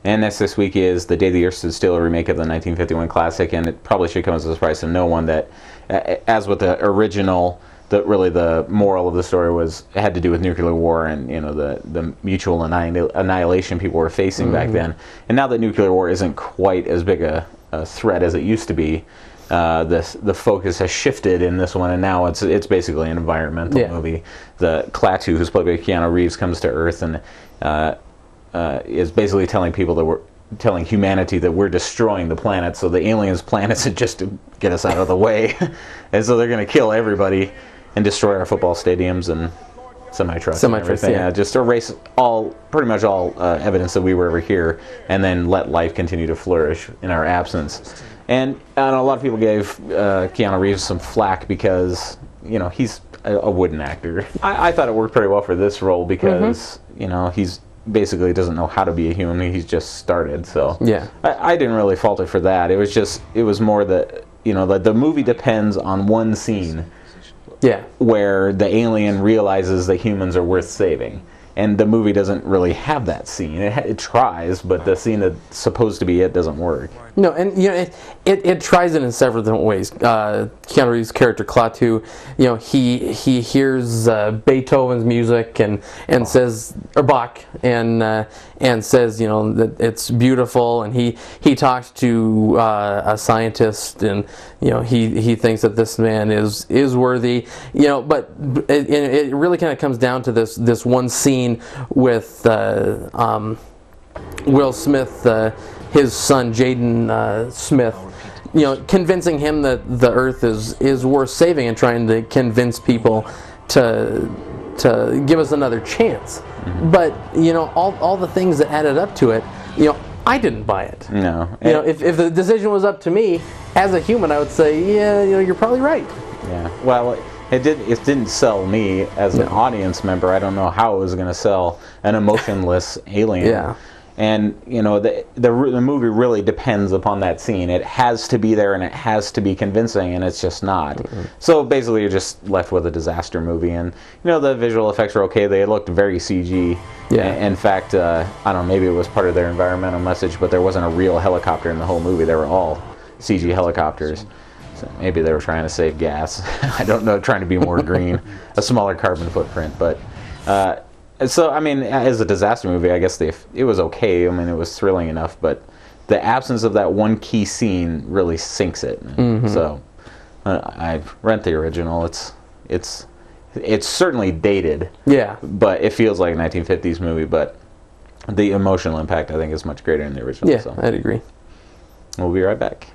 And next this week is The Day the Earth Stood Still, a remake of the 1951 classic, and it probably should come as a surprise to no one that, as with the original, really the moral of the story had to do with nuclear war and the mutual annihilation people were facing back then. And now that nuclear war isn't quite as big a threat as it used to be, the focus has shifted in this one, and now it's basically an environmental movie. The Klaatu, who's played by Keanu Reeves, comes to Earth and is basically telling humanity that we're destroying the planet, so the aliens' planets are just to get us out of the way. And so they're going to kill everybody and destroy our football stadiums and semi-trucks and everything. Just erase pretty much all evidence that we were ever here, and then let life continue to flourish in our absence. And I know a lot of people gave Keanu Reeves some flack because he's a wooden actor. I thought it worked pretty well for this role because he's basically doesn't know how to be a human. He's just started, so I didn't really fault it for that. It was more that the movie depends on one scene where the alien realizes that humans are worth saving, and the movie doesn't really have that scene. It tries, but the scene that's supposed to be it doesn't work. No, and it tries it in several different ways. Keanu Reeves' character Klaatu, he hears Beethoven's music and says, or Bach, and says that it's beautiful, and he talks to a scientist, and he thinks that this man is worthy. But it really kind of comes down to this one scene with Will Smith, his son Jaden Smith, convincing him that the Earth is worth saving, and trying to convince people to give us another chance. But all the things that added up to it, I didn't buy it. No. If the decision was up to me as a human, I would say, you're probably right. Yeah. Well, it didn't sell me as an audience member. I don't know how it was going to sell an emotionless alien. Yeah. And the movie really depends upon that scene. It has to be there and it has to be convincing, and it's just not. So basically, you're just left with a disaster movie. And the visual effects are okay. They looked very CG. Yeah. In fact, I don't know, maybe it was part of their environmental message, but there wasn't a real helicopter in the whole movie. They were all CG helicopters. So maybe they were trying to save gas. I don't know, trying to be more green, a smaller carbon footprint, but. So, I mean, as a disaster movie, I guess it was okay. I mean, it was thrilling enough, but the absence of that one key scene really sinks it. So, I rent the original. It's certainly dated. Yeah. But it feels like a 1950s movie, but the emotional impact, I think, is much greater in the original. Yeah, I'd agree. We'll be right back.